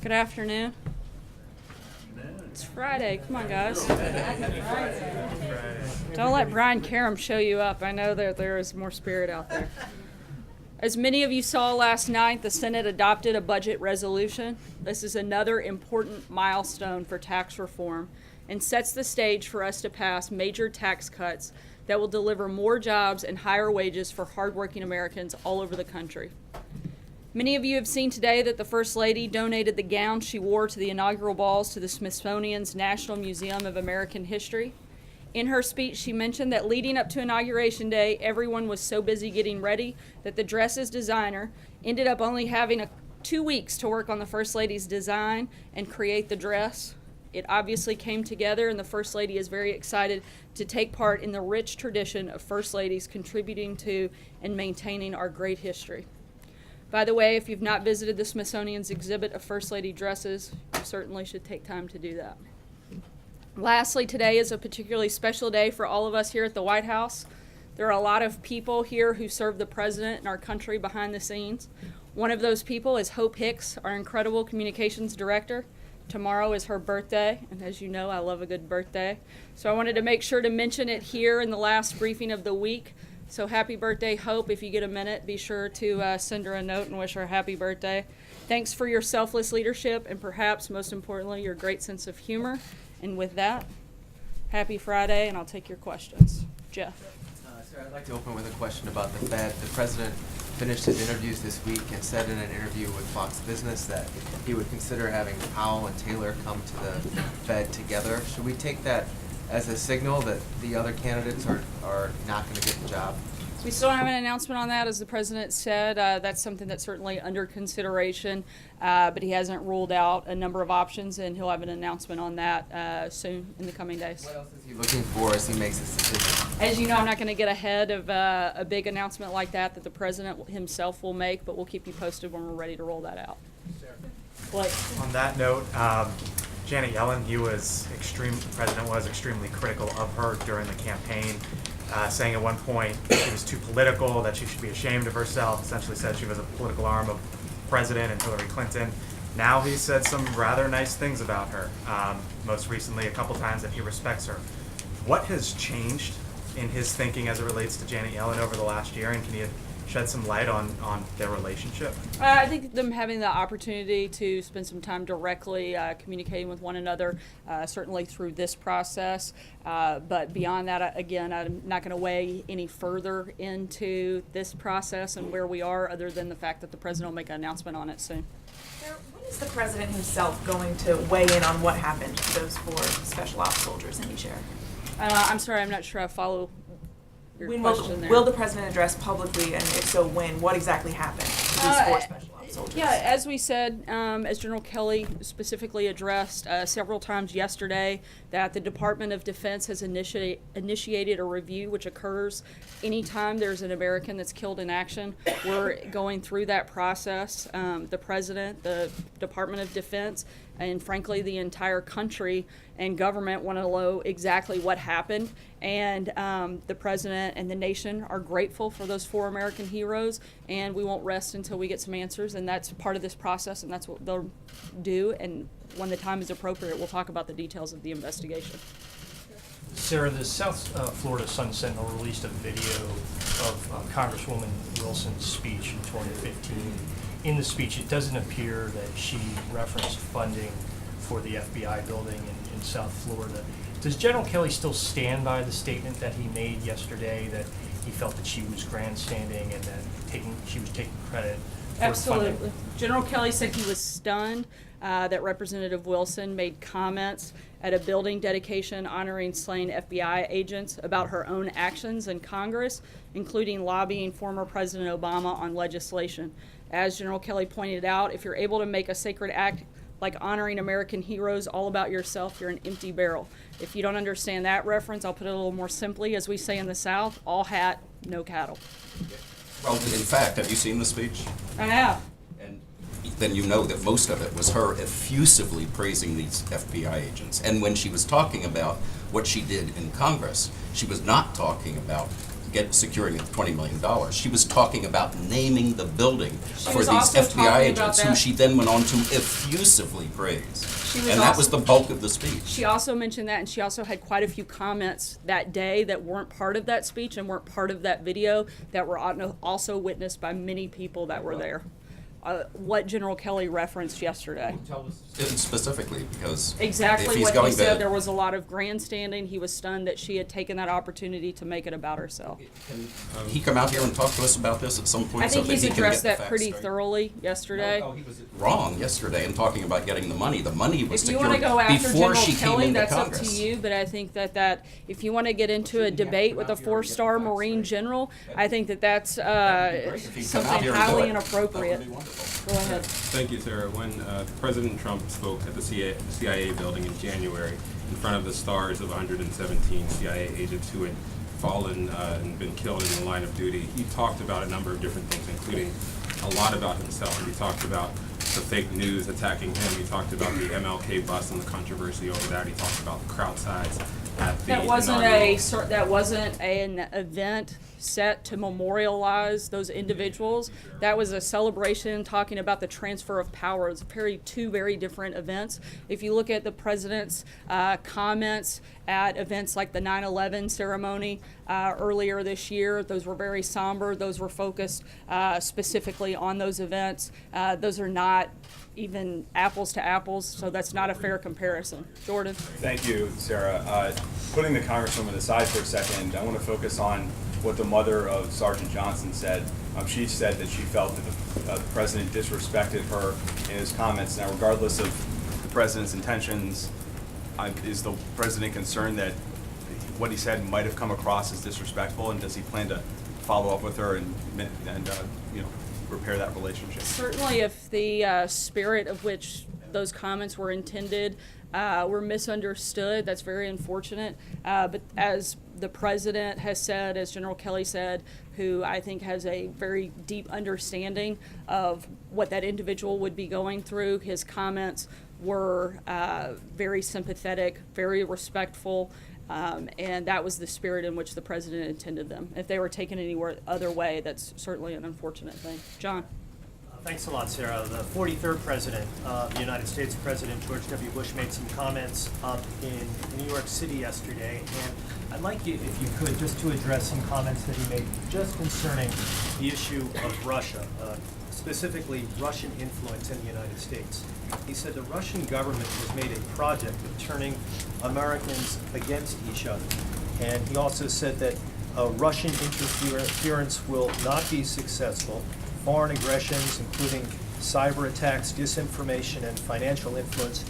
Good afternoon. It's Friday. Come on, guys. Don't let Brian Karam show you up. I know that there is more spirit out there. As many of you saw last night, the Senate adopted a budget resolution. This is another important milestone for tax reform and sets the stage for us to pass major tax cuts that will deliver more jobs and higher wages for hardworking Americans all over the country. Many of you have seen today that the First Lady donated the gown she wore to the inaugural balls to the Smithsonian's National Museum of American History. In her speech, she mentioned that leading up to Inauguration Day, everyone was so busy getting ready that the dress's designer ended up only having 2 weeks to work on the First Lady's design and create the dress. It obviously came together, and the First Lady is very excited to take part in the rich tradition of First Ladies contributing to and maintaining our great history. By the way, if you've not visited the Smithsonian's exhibit of First Lady dresses, you certainly should take time to do that. Lastly, today is a particularly special day for all of us here at the White House. There are a lot of people here who serve the president and our country behind the scenes. One of those people is Hope Hicks, our incredible communications director. Tomorrow is her birthday, and as you know, I love a good birthday. So I wanted to make sure to mention it here in the last briefing of the week. So happy birthday, Hope. If you get a minute, be sure to send her a note and wish her a happy birthday. Thanks for your selfless leadership and perhaps most importantly, your great sense of humor. And with that, happy Friday, and I'll take your questions. Jeff. Sir, I'd like to open with a question about the Fed. The president finished his interviews this week and said in an interview with Fox Business that he would consider having Powell and Taylor come to the Fed together. Should we take that as a signal that the other candidates are not going to get the job? We still don't have an announcement on that, as the president said. That's something that's certainly under consideration, but he hasn't ruled out a number of options, and he'll have an announcement on that soon in the coming days. What else is he looking for as he makes his decision? As you know, I'm not going to get ahead of a big announcement like that the president himself will make, but we'll keep you posted when we're ready to roll that out. Blake. On that note, Janet Yellen, the president was extremely critical of her during the campaign, saying at one point she was too political, that she should be ashamed of herself, essentially said she was a political arm of President and Hillary Clinton. Now he said some rather nice things about her, most recently a couple times that he respects her. What has changed in his thinking as it relates to Janet Yellen over the last year, and can you shed some light on their relationship? I think them having the opportunity to spend some time directly communicating with one another, certainly through this process. But beyond that, again, I'm not going to weigh any further into this process and where we are, other than the fact that the president will make an announcement on it soon. When is the president himself going to weigh in on what happened to those 4 special ops soldiers in Niger? I'm sorry, I'm not sure I follow your question there. Will the president address publicly, and if so, when? What exactly happened to these 4 special ops soldiers? Yeah, as we said, as General Kelly specifically addressed several times yesterday, that the Department of Defense has initiated a review which occurs anytime there's an American that's killed in action. We're going through that process. The President, the Department of Defense, and frankly the entire country and government want to know exactly what happened. And the President and the nation are grateful for those 4 American heroes, and we won't rest until we get some answers, and that's part of this process, and that's what they'll do. And when the time is appropriate, we'll talk about the details of the investigation. Sarah, the South Florida Sun Sentinel released a video of Congresswoman Wilson's speech in 2015. In the speech, it doesn't appear that she referenced funding for the FBI building in South Florida. Does General Kelly still stand by the statement that he made yesterday, that he felt that she was grandstanding and that she was taking credit for Absolutely. funding? General Kelly said he was stunned that Representative Wilson made comments at a building dedication honoring slain FBI agents about her own actions in Congress, including lobbying former President Obama on legislation. As General Kelly pointed out, if you're able to make a sacred act like honoring American heroes all about yourself, you're an empty barrel. If you don't understand that reference, I'll put it a little more simply. As we say in the South, all hat, no cattle. Well, in fact, have you seen the speech? I have. And then you know that most of it was her effusively praising these FBI agents. And when she was talking about what she did in Congress, she was not talking about securing the $20 million. She was talking about naming the building She for was these also FBI talking about agents, who that- she then went on to effusively praise. She was And that was also- the bulk of the speech. She also mentioned that, and she also had quite a few comments that day that weren't part of that speech and weren't part of that video that were also witnessed by many people that were there. What General Kelly referenced yesterday. Specifically, because if Exactly he's what he going said. to, There was a lot of grandstanding. He was stunned that she had taken that opportunity to make it about herself. can he come out here and talk to us about this at some point? I so think that he's he can addressed get the that facts pretty straight? thoroughly yesterday. No, he was wrong yesterday in talking about getting the money. The money was If you want to secured go after before General she came Kelly, into that's up Congress. to you. But I think that if you want to get into a debate with a 4-star Marine general, I think that's If he'd come out something here and do highly it, inappropriate. that would be wonderful. Go ahead. Thank you, Sarah. When President Trump spoke at the CIA building in January, in front of the stars of 117 CIA agents who had fallen and been killed in the line of duty, he talked about a number of different things, including a lot about himself. He talked about the fake news attacking him. He talked about the MLK bus and the controversy over that. He talked about the crowd size at the That wasn't inaugural- that wasn't an event set to memorialize those individuals. That was a celebration talking about the transfer of power. It's two very different events. If you look at the president's comments at events like the 9/11 ceremony earlier this year, those were very somber. Those were focused specifically on those events. Those are not even apples to apples, so that's not a fair comparison. Jordan? Thank you, Sarah. Putting the Congresswoman aside for a second, I want to focus on what the mother of Sergeant Johnson said. She said that she felt that the president disrespected her in his comments. Now, regardless of the president's intentions, is the president concerned that what he said might have come across as disrespectful, and does he plan to follow up with her and repair that relationship? Certainly, if the spirit of which those comments were intended were misunderstood, that's very unfortunate. But as the president has said, as General Kelly said, who I think has a very deep understanding of what that individual would be going through, his comments were very sympathetic, very respectful, and that was the spirit in which the president intended them. If they were taken any other way, that's certainly an unfortunate thing. John? Thanks a lot, Sarah. The 43rd President of the United States, President George W. Bush, made some comments up in New York City yesterday, and I'd like you, if you could, just to address some comments that he made just concerning the issue of Russia, specifically Russian influence in the United States. He said the Russian government has made a project of turning Americans against each other, and he also said that Russian interference will not be successful. Foreign aggressions, including cyber attacks, disinformation, and financial influence,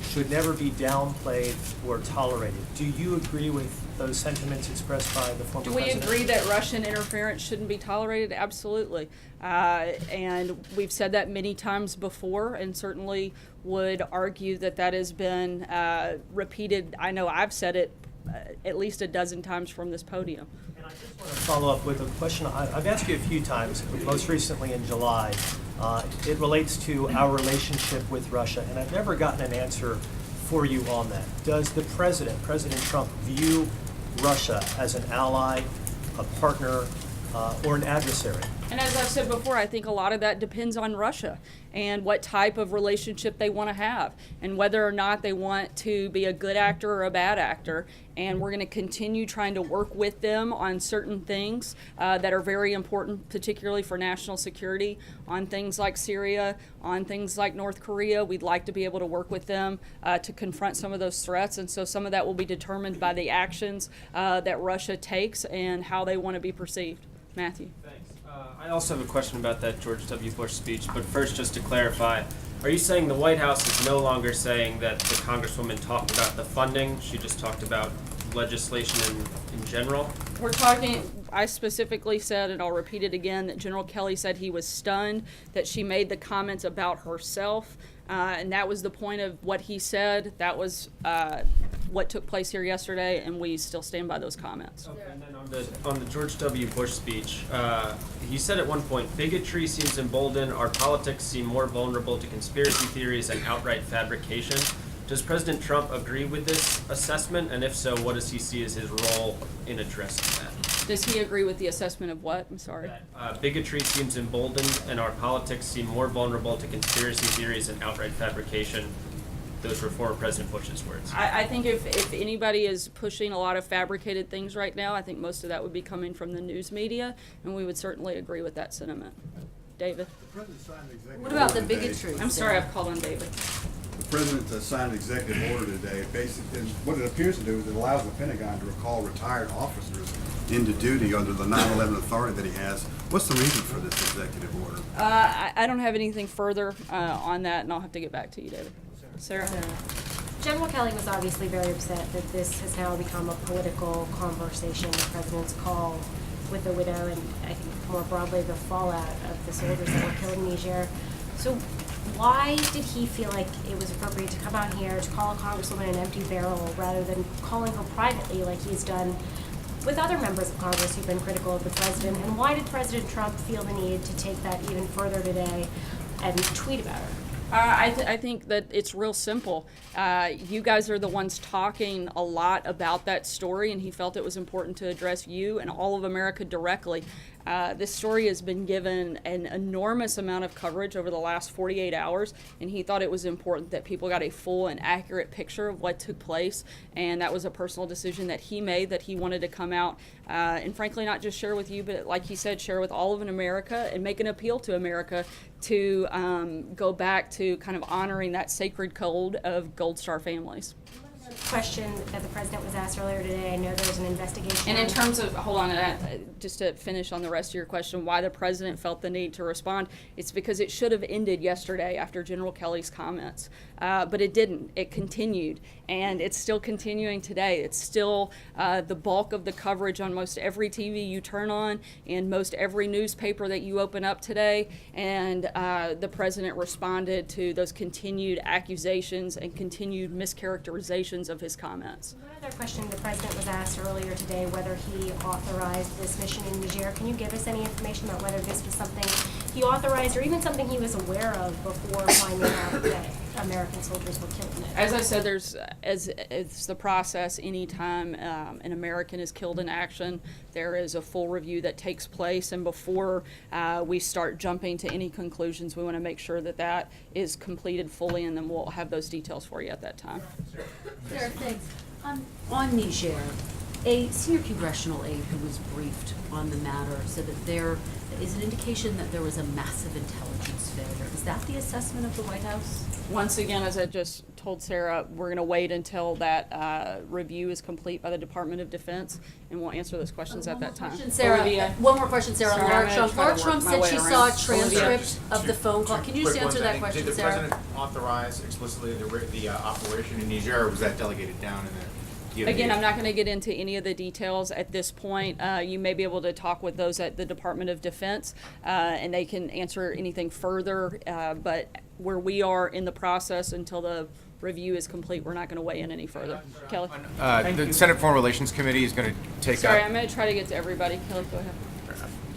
should never be downplayed or tolerated. Do you agree with those sentiments expressed by the former Do we president? agree that Russian interference shouldn't be tolerated? Absolutely. And we've said that many times before, and certainly would argue that that has been repeated. I know I've said it at least a dozen times from this podium. And I just want to follow up with a question I've asked you a few times, most recently in July. It relates to our relationship with Russia, and I've never gotten an answer for you on that. Does the President Trump, view Russia as an ally, a partner, or an adversary? And as I've said before, I think a lot of that depends on Russia and what type of relationship they want to have and whether or not they want to be a good actor or a bad actor. And we're going to continue trying to work with them on certain things that are very important, particularly for national security, on things like Syria, on things like North Korea. We'd like to be able to work with them to confront some of those threats. And so some of that will be determined by the actions that Russia takes and how they want to be perceived. Matthew. Thanks. I also have a question about that George W. Bush speech, but first, just to clarify, are you saying the White House is no longer saying that the Congresswoman talked about the funding? She just talked about legislation in general? We're talking, I specifically said, and I'll repeat it again, that General Kelly said he was stunned that she made the comments about herself, and that was the point of what he said. That was what took place here yesterday, and we still stand by those comments. Okay, and then on the George W. Bush speech, he said at one point, bigotry seems emboldened, our politics seem more vulnerable to conspiracy theories and outright fabrication. Does President Trump agree with this assessment? And if so, what does he see as his role in addressing that? Does he agree with the assessment of what? I'm sorry. That bigotry seems emboldened and our politics seem more vulnerable to conspiracy theories and outright fabrication. Those were former President Bush's words. I think if anybody is pushing a lot of fabricated things right now, I think most of that would be coming from the news media, and we would certainly agree with that sentiment. David? What about the bigotry? I'm sorry, I've called on David. The President signed an executive order today. Basically, what it appears to do is it allows the Pentagon to recall retired officers into duty under the 9/11 authority that he has. What's the reason for this executive order? I don't have anything further on that, and I'll have to get back to you, David. Sarah? General Kelly was obviously very upset that this has now become a political conversation, the president's call with the widow, and I think more broadly the fallout of the soldiers that were killed in Niger. So why did he feel like it was appropriate to come out here to call a congresswoman an empty barrel rather than calling her privately like he's done with other members of Congress who've been critical of the president? And why did President Trump feel the need to take that even further today and tweet about her? I think that it's real simple. You guys are the ones talking a lot about that story, and he felt it was important to address you and all of America directly. This story has been given an enormous amount of coverage over the last 48 hours, and he thought it was important that people got a full and accurate picture of what took place, and that was a personal decision that he made, that he wanted to come out and frankly not just share with you, but like he said, share with all of America and make an appeal to America to go back to kind of honoring that sacred code of Gold Star families. Question that the president was asked earlier today, I know there's an investigation. And in terms of, hold on, just to finish on the rest of your question, why the president felt the need to respond, it's because it should have ended yesterday after General Kelly's comments. But it didn't. It continued, and it's still continuing today. It's still the bulk of the coverage on most every TV you turn on and most every newspaper that you open up today, and the president responded to those continued accusations and continued mischaracterizations of his comments. One other question, the president was asked earlier today whether he authorized this mission in Niger. Can you give us any information about whether this was something he authorized or even something he was aware of before finding out that American soldiers were killed in it? As I said, there's as it's the process. Anytime an American is killed in action, there is a full review that takes place, and before we start jumping to any conclusions, we want to make sure that that is completed fully, and then we'll have those details for you at that time. Sarah, thanks. On Niger, a senior congressional aide who was briefed on the matter said that there is an indication that there was a massive intelligence failure. Is that the assessment of the White House? Once again, as I just told Sarah, we're going to wait until that review is complete by the Department of Defense, and we'll answer those questions at that time. Sarah, Olivia. one more question, Sarah. Sorry, Laura I'm Trump. gonna try Laura to Trump work my said she way saw a around. transcript of the phone call. Can you just answer that question, Did the Sarah? president authorize explicitly the operation in Niger, or was that delegated down in the DoD? Again, I'm not going to get into any of the details at this point. You may be able to talk with those at the Department of Defense, and they can answer anything further. But where we are in the process until the review is complete, we're not going to weigh in any further. Kelly? The Senate Foreign Relations Committee is going to take Sorry, up... I'm going to try to get to everybody. Kelly, go ahead.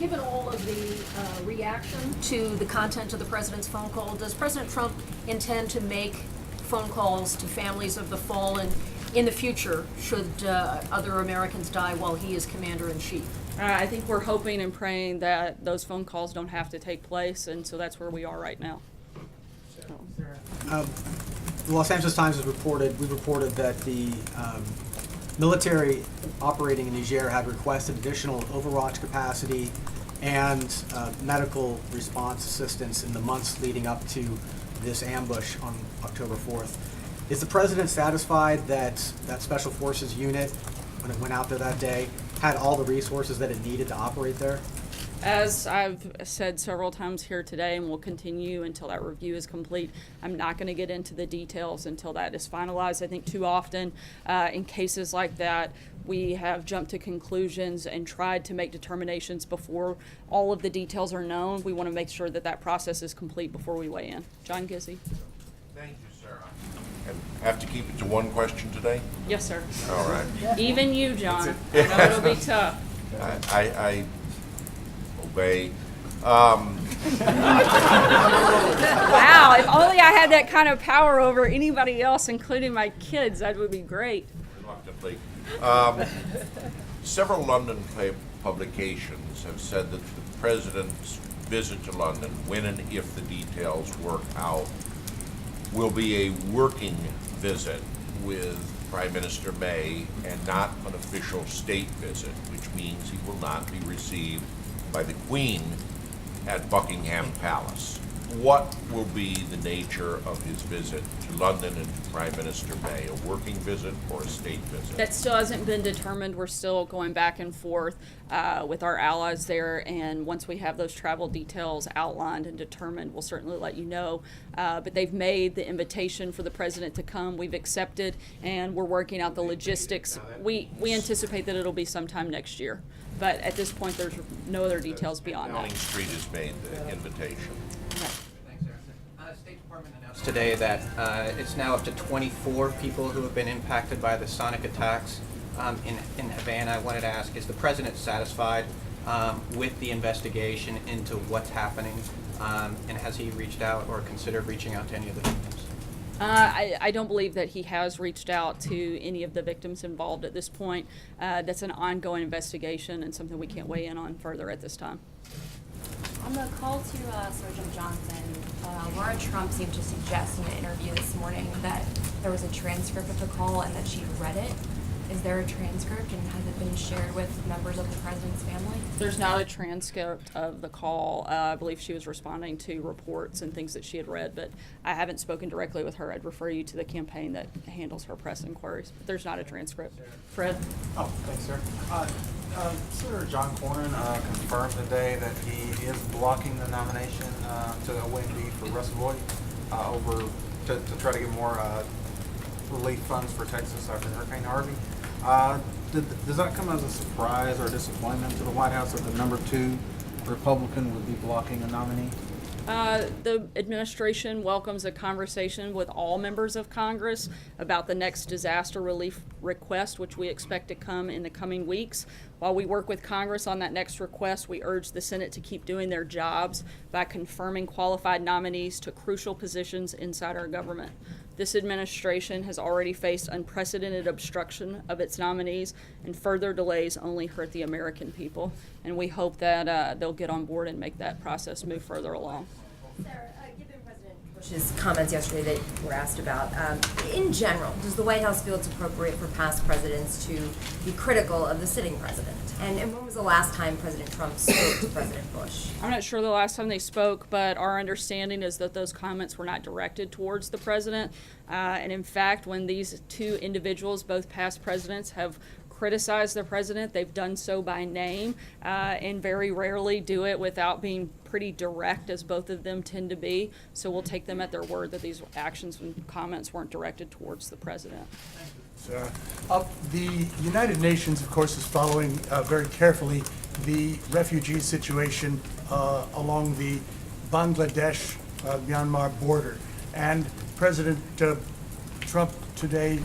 Given all of the reaction to the content of the president's phone call, does President Trump intend to make phone calls to families of the fallen in the future should other Americans die while he is commander-in-chief? I think we're hoping and praying that those phone calls don't have to take place, and so that's where we are right now. The Los Angeles Times has reported, we reported that the military operating in Niger had requested additional overwatch capacity and medical response assistance in the months leading up to this ambush on October 4th. Is the president satisfied that that Special Forces unit, when it went out there that day, had all the resources that it needed to operate there? As I've said several times here today, and will continue until that review is complete, I'm not going to get into the details until that is finalized. I think too often in cases like that, we have jumped to conclusions and tried to make determinations before all of the details are known. We want to make sure that that process is complete before we weigh in. John Gizzi. Thank you, Sarah. And have to keep it to one question today? Yes, sir. All right. Even you, John. I know it'll be tough. I obey. Wow, if only I had that kind of power over anybody else, including my kids, that would be great. Reluctantly. Several London publications have said that the president's visit to London, when and if the details work out, will be a working visit with Prime Minister May and not an official state visit, which means he will not be received by the Queen at Buckingham Palace. What will be the nature of his visit to London and to Prime Minister May, a working visit or a state visit? That still hasn't been determined. We're still going back and forth with our allies there, and once we have those travel details outlined and determined, we'll certainly let you know. But they've made the invitation for the president to come. We've accepted, and we're working out the logistics. We anticipate that it'll be sometime next year, but at this point, there's no other details beyond Downing that. Street has made the invitation. State Department announced today that it's now up to 24 people who have been impacted by the sonic attacks in Havana. I wanted to ask, is the president satisfied with the investigation into what's happening? And has he reached out or considered reaching out to any of the victims? I don't believe that he has reached out to any of the victims involved at this point. That's an ongoing investigation and something we can't weigh in on further at this time. On the call to Sergeant Johnson, Laura Trump seemed to suggest in an interview this morning that there was a transcript of the call and that she'd read it. Is there a transcript, and has it been shared with members of the president's family? There's not a transcript of the call. I believe she was responding to reports and things that she had read, but I haven't spoken directly with her. I'd refer you to the campaign that handles her press inquiries. But there's not a transcript. Fred? Oh, thanks, sir. Senator John Cornyn confirmed today that he is blocking the nomination to OMB for Russ Vought to try to get more relief funds for Texas after Hurricane Harvey. Does that come as a surprise or disappointment to the White House that the number 2 Republican would be blocking a nominee? The administration welcomes a conversation with all members of Congress about the next disaster relief request, which we expect to come in the coming weeks. While we work with Congress on that next request, we urge the Senate to keep doing their jobs by confirming qualified nominees to crucial positions inside our government. This administration has already faced unprecedented obstruction of its nominees, and further delays only hurt the American people. And we hope that they'll get on board and make that process move further along. Sarah, given President Bush's comments yesterday that were asked about, in general, does the White House feel it's appropriate for past presidents to be critical of the sitting president? And when was the last time President Trump spoke to President Bush? I'm not sure the last time they spoke, but our understanding is that those comments were not directed towards the president. And in fact, when these two individuals, both past presidents, have criticized the president, they've done so by name, and very rarely do it without being pretty direct, as both of them tend to be. So we'll take them at their word that these actions and comments weren't directed towards the president. The United Nations, of course, is following very carefully the refugee situation along the Bangladesh-Myanmar border. And President Trump today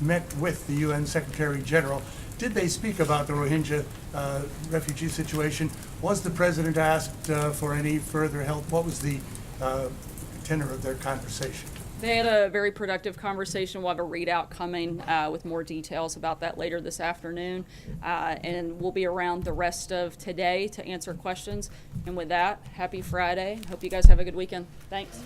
met with the UN Secretary General. Did they speak about the Rohingya refugee situation? Was the president asked for any further help? What was the tenor of their conversation? They had a very productive conversation. We'll have a readout coming with more details about that later this afternoon. And we'll be around the rest of today to answer questions. And with that, happy Friday. Hope you guys have a good weekend. Thanks.